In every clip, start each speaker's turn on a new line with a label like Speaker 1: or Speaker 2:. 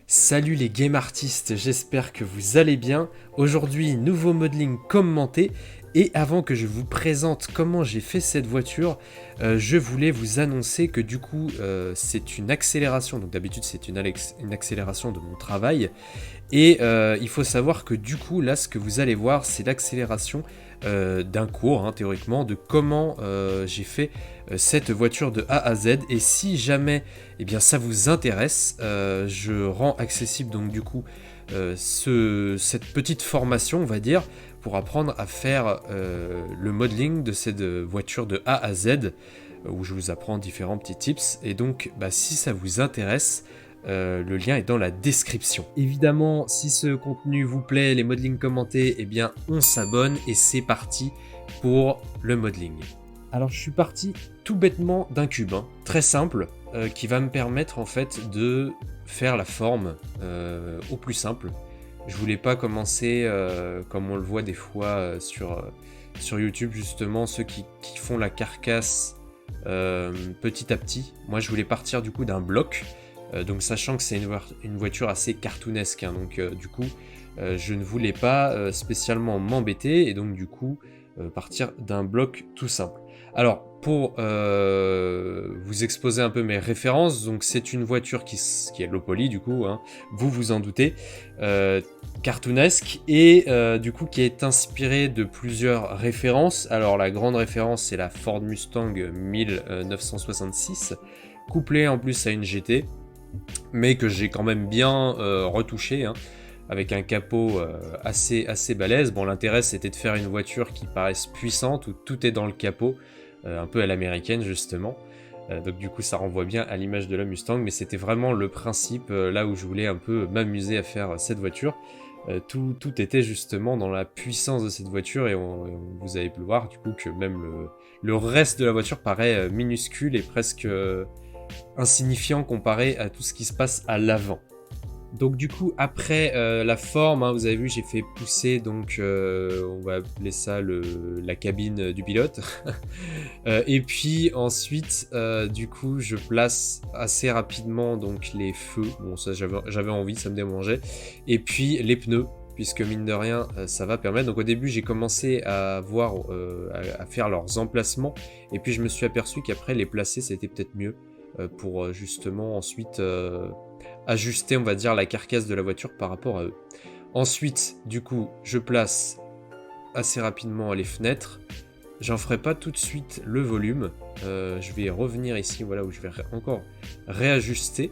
Speaker 1: Salut les game artistes, j'espère que vous allez bien. Aujourd'hui, nouveau modeling commenté. Et avant que je vous présente comment j'ai fait cette voiture, je voulais vous annoncer que du coup, c'est une accélération. Donc d'habitude, c'est une accélération de mon travail. Et il faut savoir que du coup, là, ce que vous allez voir, c'est l'accélération d'un cours, hein, théoriquement, de comment j'ai fait cette voiture de A à Z. Et si jamais eh bien, ça vous intéresse, je rends accessible donc du coup cette petite formation, on va dire, pour apprendre à faire le modeling de cette voiture de A à Z, où je vous apprends différents petits tips. Et donc, si ça vous intéresse, le lien est dans la description. Évidemment, si ce contenu vous plaît, les modelings commentés, eh bien on s'abonne et c'est parti pour le modeling. Alors je suis parti tout bêtement d'un cube, hein, très simple, qui va me permettre en fait de faire la forme au plus simple. Je voulais pas commencer comme on le voit des fois sur YouTube, justement, ceux qui font la carcasse petit à petit. Moi je voulais partir du coup d'un bloc. Donc sachant que c'est une voiture assez cartoonesque, hein, donc du coup je ne voulais pas spécialement m'embêter et donc du coup partir d'un bloc tout simple. Alors pour vous exposer un peu mes références, donc c'est une voiture qui est low poly du coup, hein, vous vous en doutez, cartoonesque et du coup qui est inspirée de plusieurs références. Alors la grande référence c'est la Ford Mustang 1966, couplée en plus à une GT, mais que j'ai quand même bien retouché, hein, avec un capot assez balèze. Bon, l'intérêt c'était de faire une voiture qui paraisse puissante, où tout est dans le capot, un peu à l'américaine justement. Donc du coup ça renvoie bien à l'image de la Mustang, mais c'était vraiment le principe là où je voulais un peu m'amuser à faire cette voiture. Tout était justement dans la puissance de cette voiture, et vous avez pu le voir du coup que même le reste de la voiture paraît minuscule et presque insignifiant comparé à tout ce qui se passe à l'avant. Donc du coup après la forme, hein, vous avez vu, j'ai fait pousser, donc on va appeler ça la cabine du pilote. Et puis ensuite du coup je place assez rapidement donc les feux, bon ça j'avais envie, ça me démangeait, et puis les pneus, puisque mine de rien ça va permettre. Donc au début j'ai commencé à voir à faire leurs emplacements, et puis je me suis aperçu qu'après les placer c'était peut-être mieux pour justement ensuite ajuster, on va dire, la carcasse de la voiture par rapport à eux. Ensuite, du coup, je place assez rapidement les fenêtres. J'en ferai pas tout de suite le volume. Je vais revenir ici, voilà, où je vais encore réajuster.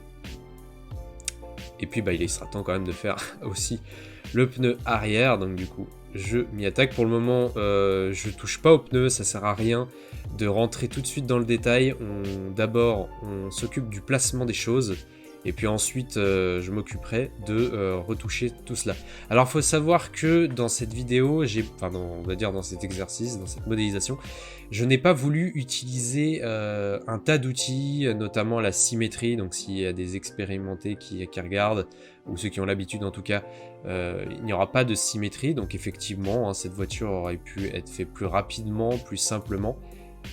Speaker 1: Et puis, il sera temps quand même de faire aussi le pneu arrière. Donc, du coup, je m'y attaque. Pour le moment, je touche pas au pneu, ça sert à rien de rentrer tout de suite dans le détail. D'abord, on s'occupe du placement des choses. Et puis ensuite, je m'occuperai de retoucher tout cela. Alors, il faut savoir que dans cette vidéo, on va dire dans cet exercice, dans cette modélisation, je n'ai pas voulu utiliser un tas d'outils, notamment la symétrie. Donc, s'il y a des expérimentés qui regardent, ou ceux qui ont l'habitude en tout cas, il n'y aura pas de symétrie. Donc, effectivement, hein, cette voiture aurait pu être faite plus rapidement, plus simplement.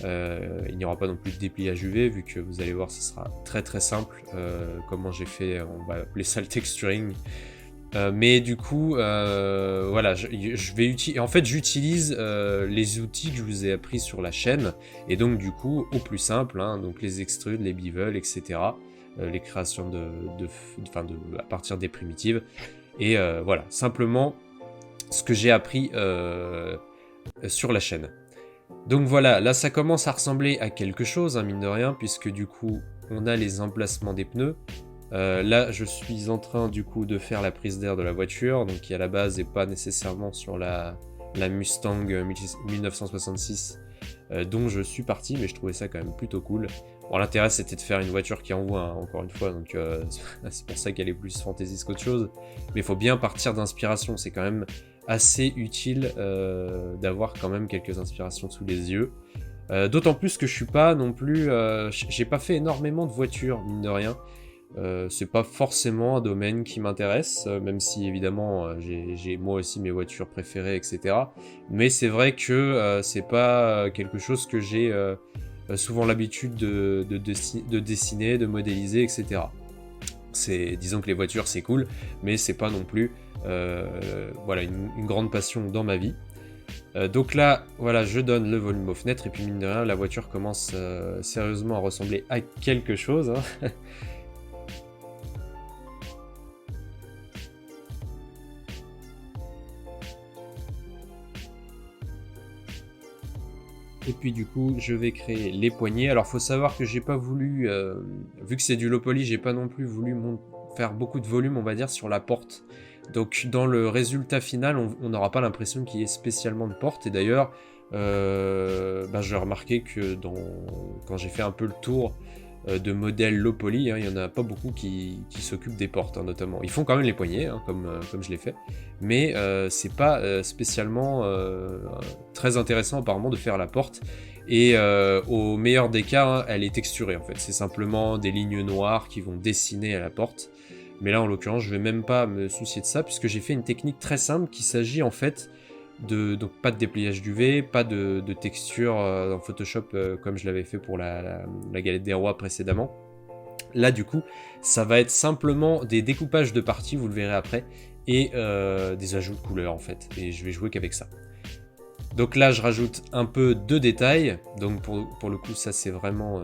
Speaker 1: Il n'y aura pas non plus de dépliage UV, vu que vous allez voir ce sera très simple comment j'ai fait, on va appeler ça le texturing, mais du coup voilà, je vais utiliser, en fait j'utilise les outils que je vous ai appris sur la chaîne, et donc du coup au plus simple, hein, donc les extrudes, les bevels, etc., les créations à partir des primitives, et voilà simplement ce que j'ai appris sur la chaîne. Donc voilà, là ça commence à ressembler à quelque chose, hein, mine de rien, puisque du coup on a les emplacements des pneus. Là je suis en train du coup de faire la prise d'air de la voiture, donc qui à la base n'est pas nécessairement sur la Mustang 1966 dont je suis parti, mais je trouvais ça quand même plutôt cool. Bon, l'intérêt c'était de faire une voiture qui envoie, hein, encore une fois, donc c'est pour ça qu'elle est plus fantaisiste qu'autre chose, mais il faut bien partir d'inspiration, c'est quand même assez utile d'avoir quand même quelques inspirations sous les yeux. D'autant plus que je suis pas non plus, j'ai pas fait énormément de voitures, mine de rien. C'est pas forcément un domaine qui m'intéresse, même si évidemment j'ai moi aussi mes voitures préférées, etc. Mais c'est vrai que c'est pas quelque chose que j'ai souvent l'habitude de dessiner, de modéliser, etc. Disons que les voitures c'est cool, mais c'est pas non plus voilà, une grande passion dans ma vie. Donc là, voilà, je donne le volume aux fenêtres, et puis mine de rien, la voiture commence sérieusement à ressembler à quelque chose, hein. Et puis du coup, je vais créer les poignées. Alors faut savoir que j'ai pas voulu, vu que c'est du low poly, j'ai pas non plus voulu faire beaucoup de volume, on va dire, sur la porte. Donc dans le résultat final, on n'aura pas l'impression qu'il y ait spécialement de porte. Et d'ailleurs, j'ai remarqué que quand j'ai fait un peu le tour de modèles low poly, hein, il n'y en a pas beaucoup qui s'occupent des portes, hein, notamment. Ils font quand même les poignées, hein, comme je l'ai fait, mais c'est pas spécialement très intéressant apparemment de faire la porte. Et au meilleur des cas, hein, elle est texturée en fait. C'est simplement des lignes noires qui vont dessiner à la porte. Mais là, en l'occurrence, je vais même pas me soucier de ça, puisque j'ai fait une technique très simple qu'il s'agit en fait donc pas de dépliage d'UV, pas de texture dans Photoshop comme je l'avais fait pour la galette des rois précédemment. Là, du coup, ça va être simplement des découpages de parties, vous le verrez après, et des ajouts de couleurs en fait. Et je vais jouer qu'avec ça. Donc là, je rajoute un peu de détails. Donc pour le coup, ça c'est vraiment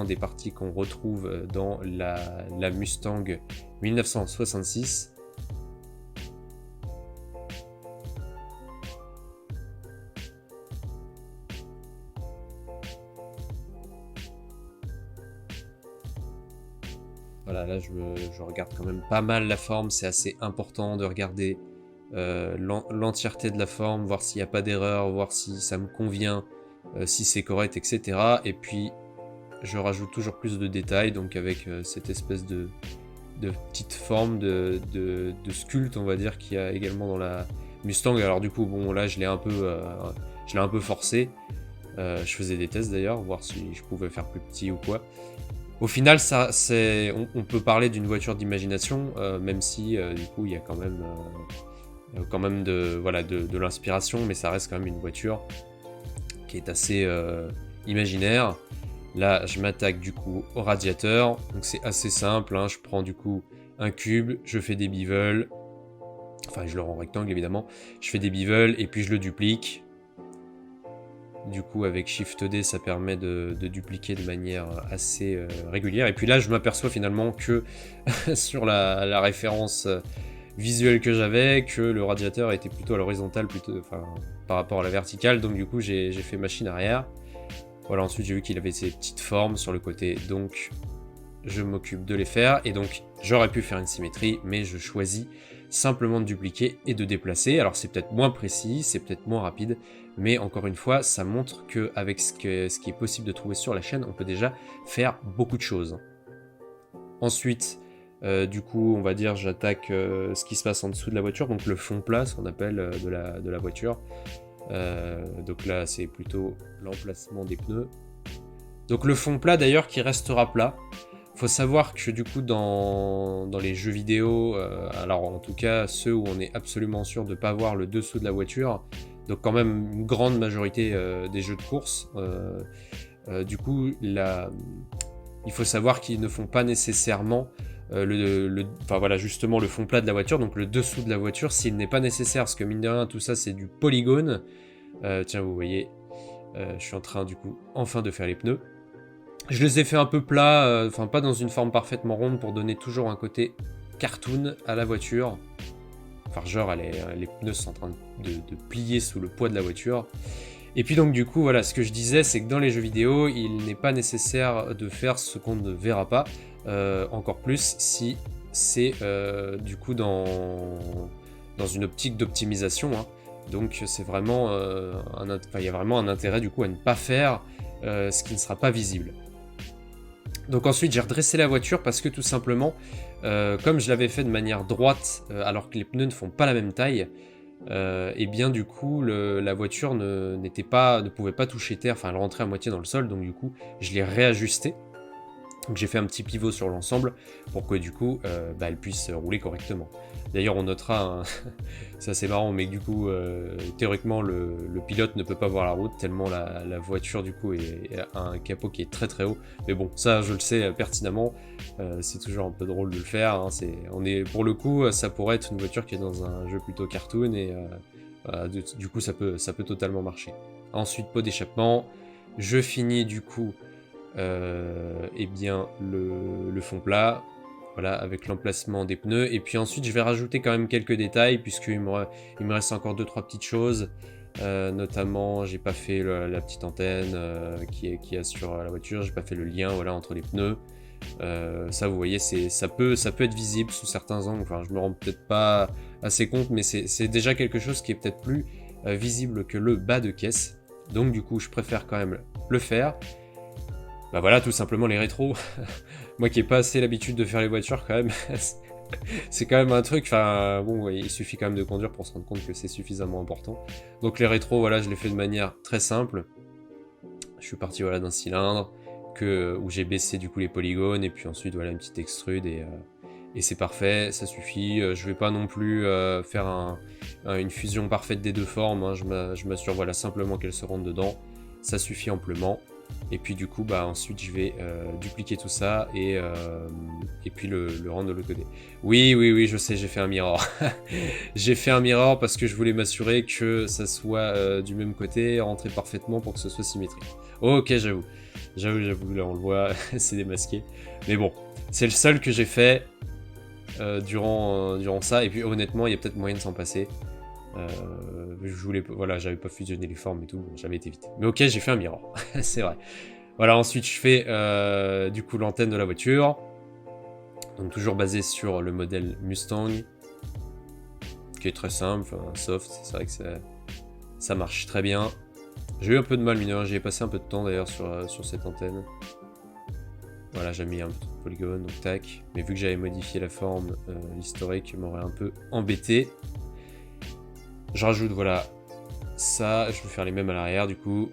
Speaker 1: des parties qu'on retrouve dans la Mustang 1966. Voilà, là je regarde quand même pas mal la forme, c'est assez important de regarder l'entièreté de la forme, voir s'il n'y a pas d'erreur, voir si ça me convient, si c'est correct, etc. Et puis je rajoute toujours plus de détails, donc avec cette espèce de petite forme de sculpte, on va dire, qu'il y a également dans la Mustang. Alors du coup, bon là je l'ai un peu forcé. Je faisais des tests d'ailleurs, voir si je pouvais faire plus petit ou quoi. Au final, on peut parler d'une voiture d'imagination, même si du coup il y a quand même de l'inspiration, mais ça reste quand même une voiture qui est assez imaginaire. Là, je m'attaque du coup au radiateur, donc c'est assez simple, hein. Je prends du coup un cube, je fais des bevels, enfin je le rends rectangle évidemment, je fais des bevels et puis je le duplique. Du coup, avec Shift D, ça permet de dupliquer de manière assez régulière. Et puis là, je m'aperçois finalement que sur la référence visuelle que j'avais, que le radiateur était plutôt à l'horizontale, par rapport à la verticale. Donc du coup, j'ai fait machine arrière. Voilà, ensuite j'ai vu qu'il avait ces petites formes sur le côté. Donc je m'occupe de les faire. Et donc j'aurais pu faire une symétrie, mais je choisis simplement de dupliquer et de déplacer. Alors c'est peut-être moins précis, c'est peut-être moins rapide, mais encore une fois, ça montre qu'avec ce qui est possible de trouver sur la chaîne, on peut déjà faire beaucoup de choses. Ensuite, du coup, on va dire, j'attaque ce qui se passe en dessous de la voiture, donc le fond plat, ce qu'on appelle de la voiture. Donc là, c'est plutôt l'emplacement des pneus. Donc le fond plat, d'ailleurs, qui restera plat. Faut savoir que du coup dans les jeux vidéo, alors en tout cas ceux où on est absolument sûr de ne pas voir le dessous de la voiture, donc quand même une grande majorité des jeux de course, du coup il faut savoir qu'ils ne font pas nécessairement justement le fond plat de la voiture, donc le dessous de la voiture, s'il n'est pas nécessaire, parce que mine de rien tout ça c'est du polygone. Tiens, vous voyez, je suis en train du coup enfin de faire les pneus. Je les ai fait un peu plats, pas dans une forme parfaitement ronde pour donner toujours un côté cartoon à la voiture. Enfin, genre, les pneus sont en train de plier sous le poids de la voiture. Et puis donc du coup, voilà, ce que je disais, c'est que dans les jeux vidéo, il n'est pas nécessaire de faire ce qu'on ne verra pas, encore plus si c'est du coup dans une optique d'optimisation, hein. Donc c'est vraiment, il y a vraiment un intérêt du coup à ne pas faire ce qui ne sera pas visible. Donc ensuite j'ai redressé la voiture parce que tout simplement, comme je l'avais fait de manière droite alors que les pneus ne font pas la même taille, et bien du coup la voiture ne pouvait pas toucher terre, enfin elle rentrait à moitié dans le sol, donc du coup je l'ai réajusté. Donc j'ai fait un petit pivot sur l'ensemble pour que du coup elle puisse rouler correctement. D'ailleurs on notera, c'est assez marrant, mais du coup théoriquement le pilote ne peut pas voir la route tellement la voiture du coup a un capot qui est très très haut. Mais bon, ça je le sais pertinemment, c'est toujours un peu drôle de le faire. Hein, pour le coup, ça pourrait être une voiture qui est dans un jeu plutôt cartoon et du coup ça peut totalement marcher. Ensuite pot d'échappement, je finis du coup eh bien le fond plat, voilà, avec l'emplacement des pneus, et puis ensuite je vais rajouter quand même quelques détails puisqu'il me reste encore 2-3 petites choses, notamment j'ai pas fait la petite antenne qui assure la voiture, j'ai pas fait le lien, voilà, entre les pneus. Ça vous voyez, ça peut être visible sous certains angles, enfin je me rends peut-être pas assez compte, mais c'est déjà quelque chose qui est peut-être plus visible que le bas de caisse, donc du coup je préfère quand même le faire. Bah voilà, tout simplement les rétros. Moi qui ai pas assez l'habitude de faire les voitures quand même, c'est quand même un truc, enfin bon, il suffit quand même de conduire pour se rendre compte que c'est suffisamment important. Donc les rétros, voilà, je les fais de manière très simple. Je suis parti voilà d'un cylindre où j'ai baissé du coup les polygones et puis ensuite voilà une petite extrude et c'est parfait, ça suffit. Je vais pas non plus faire une fusion parfaite des deux formes, hein. Je m'assure voilà simplement qu'elles se rentrent dedans, ça suffit amplement. Et puis du coup ensuite je vais dupliquer tout ça et puis le rendre de l'autre côté. Oui, je sais, j'ai fait un mirror. J'ai fait un mirror parce que je voulais m'assurer que ça soit du même côté, rentré parfaitement pour que ce soit symétrique. Ok, j'avoue, là on le voit, c'est démasqué. Mais bon, c'est le seul que j'ai fait durant ça, et puis honnêtement il y a peut-être moyen de s'en passer. Voilà, j'avais pas fusionné les formes et tout, j'avais été vite. Mais ok, j'ai fait un mirror, c'est vrai. Voilà, ensuite je fais du coup l'antenne de la voiture, donc toujours basé sur le modèle Mustang, qui est très simple, soft, c'est vrai que ça marche très bien. J'ai eu un peu de mal, mais j'y ai passé un peu de temps d'ailleurs sur cette antenne. Voilà, j'ai mis un peu de polygone, donc tac. Mais vu que j'avais modifié la forme, l'historique m'aurait un peu embêté. Je rajoute, voilà, ça. Je vais faire les mêmes à l'arrière, du coup.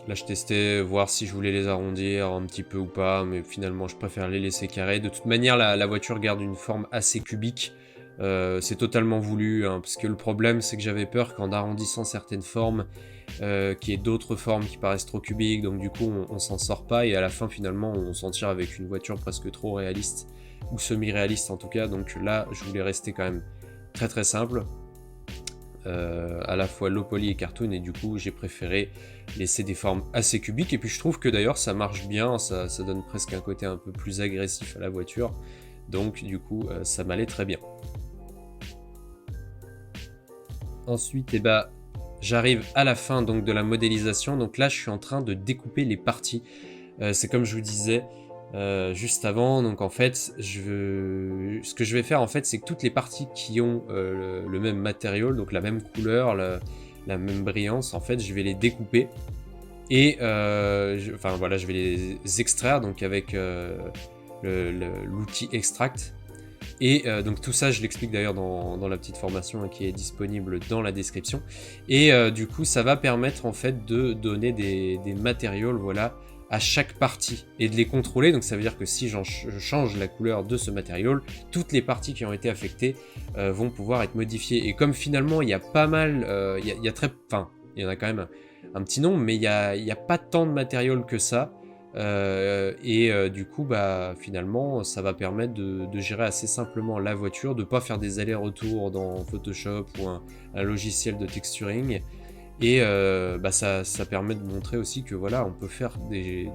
Speaker 1: Là, je testais, voir si je voulais les arrondir un petit peu ou pas, mais finalement, je préfère les laisser carrés. De toute manière, la voiture garde une forme assez cubique. C'est totalement voulu, hein, parce que le problème, c'est que j'avais peur qu'en arrondissant certaines formes, qu'il y ait d'autres formes qui paraissent trop cubiques, donc du coup, on s'en sort pas, et à la fin, finalement, on s'en tire avec une voiture presque trop réaliste, ou semi-réaliste en tout cas, donc là, je voulais rester quand même très très simple. À la fois low poly et cartoon, et du coup j'ai préféré laisser des formes assez cubiques, et puis je trouve que d'ailleurs ça marche bien, ça donne presque un côté un peu plus agressif à la voiture, donc du coup ça m'allait très bien. Ensuite j'arrive à la fin donc de la modélisation, donc là je suis en train de découper les parties. C'est comme je vous disais juste avant, donc en fait ce que je vais faire en fait, c'est que toutes les parties qui ont le même matériau, donc la même couleur, la même brillance, en fait je vais les découper et je vais les extraire donc avec l'outil extract. Et donc tout ça, je l'explique d'ailleurs dans la petite formation, hein, qui est disponible dans la description. Et du coup, ça va permettre en fait de donner des matériaux, voilà, à chaque partie et de les contrôler. Donc ça veut dire que si je change la couleur de ce matériau, toutes les parties qui ont été affectées vont pouvoir être modifiées. Et comme finalement, il y a pas mal, il y en a quand même un petit nombre, mais il y a pas tant de matériaux que ça. Du coup finalement ça va permettre de gérer assez simplement la voiture, de pas faire des allers-retours dans Photoshop ou un logiciel de texturing, et ça permet de montrer aussi que voilà, on peut faire des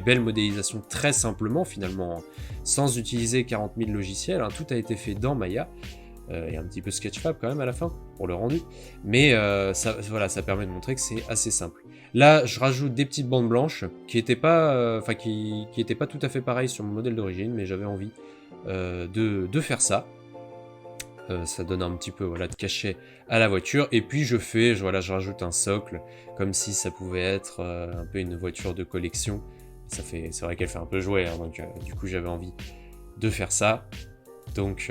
Speaker 1: belles modélisations très simplement finalement, sans utiliser 40 000 logiciels, hein. Tout a été fait dans Maya. Et un petit peu Sketchfab quand même à la fin pour le rendu, mais ça permet de montrer que c'est assez simple. Là je rajoute des petites bandes blanches qui étaient pas qui étaient pas tout à fait pareilles sur mon modèle d'origine, mais j'avais envie de faire ça. Ça donne un petit peu voilà, de cachet à la voiture, et puis je rajoute un socle comme si ça pouvait être un peu une voiture de collection. C'est vrai qu'elle fait un peu jouet, hein, donc du coup j'avais envie de faire ça. Donc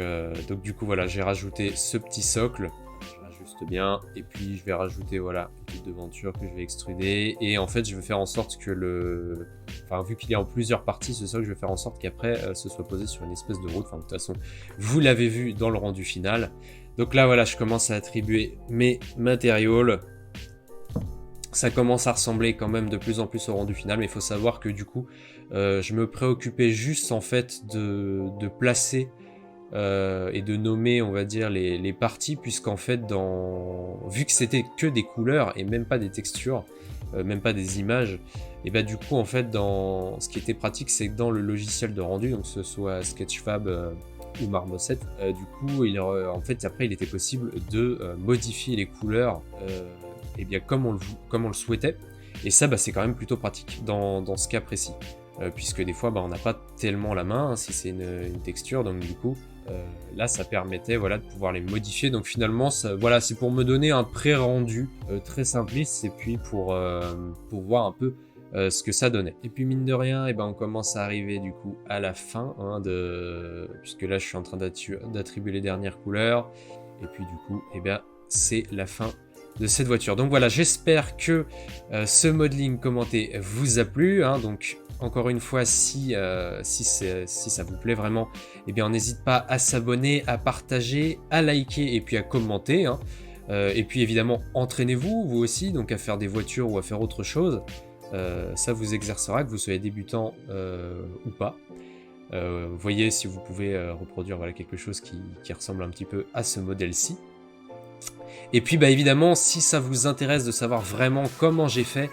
Speaker 1: du coup voilà, j'ai rajouté ce petit socle, je rajuste bien, et puis je vais rajouter voilà une les devantures que je vais extruder. Et en fait, je vais faire en sorte que enfin, vu qu'il est en plusieurs parties, ce socle, je vais faire en sorte qu'après, ce soit posé sur une espèce de route. Enfin, de toute façon, vous l'avez vu dans le rendu final. Donc là, voilà, je commence à attribuer mes matériaux. Ça commence à ressembler quand même de plus en plus au rendu final, mais il faut savoir que du coup, je me préoccupais juste en fait de placer et de nommer, on va dire, les parties, puisqu'en fait, vu que c'était que des couleurs et même pas des textures, même pas des images, et bah du coup, en fait, ce qui était pratique, c'est que dans le logiciel de rendu, donc que ce soit Sketchfab ou Marmoset, du coup, en fait, après, il était possible de modifier les couleurs et bien comme on le souhaitait. Et ça, bah, c'est quand même plutôt pratique dans ce cas précis. Puisque des fois, bah, on n'a pas tellement la main, hein, si c'est une texture, donc du coup, là, ça permettait voilà, de pouvoir les modifier. Donc finalement, voilà, c'est pour me donner un pré-rendu très simpliste, et puis pour voir un peu ce que ça donnait. Et puis mine de rien, ben, on commence à arriver du coup à la fin, hein, puisque là, je suis en train d'attribuer les dernières couleurs. Et puis du coup, ben, c'est la fin de cette voiture. Donc voilà, j'espère que ce modeling commenté vous a plu, hein. Donc encore une fois, si ça vous plaît vraiment, eh bien on n'hésite pas à s'abonner, à partager, à liker et puis à commenter, hein. Et puis évidemment, entraînez-vous, vous aussi, donc à faire des voitures ou à faire autre chose. Ça vous exercera, que vous soyez débutant ou pas. Voyez si vous pouvez reproduire voilà, quelque chose qui ressemble un petit peu à ce modèle-ci. Et puis bah évidemment, si ça vous intéresse de savoir vraiment comment j'ai fait,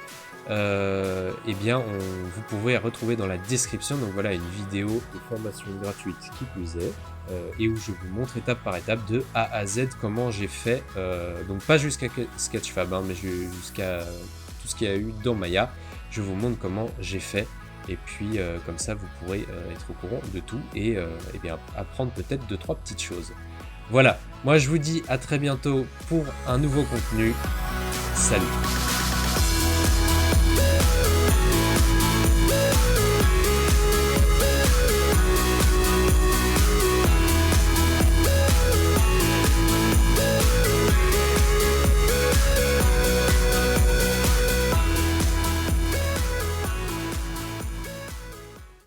Speaker 1: eh bien vous pouvez retrouver dans la description, donc voilà, une vidéo de formation gratuite qui plus est, et où je vous montre étape par étape de A à Z comment j'ai fait, donc pas jusqu'à Sketchfab, hein, mais jusqu'à tout ce qu'il y a eu dans Maya. Je vous montre comment j'ai fait, et puis comme ça vous pourrez être au courant de tout et bien apprendre peut-être 2-3 petites choses. Voilà, moi je vous dis à très bientôt pour un nouveau contenu. Salut!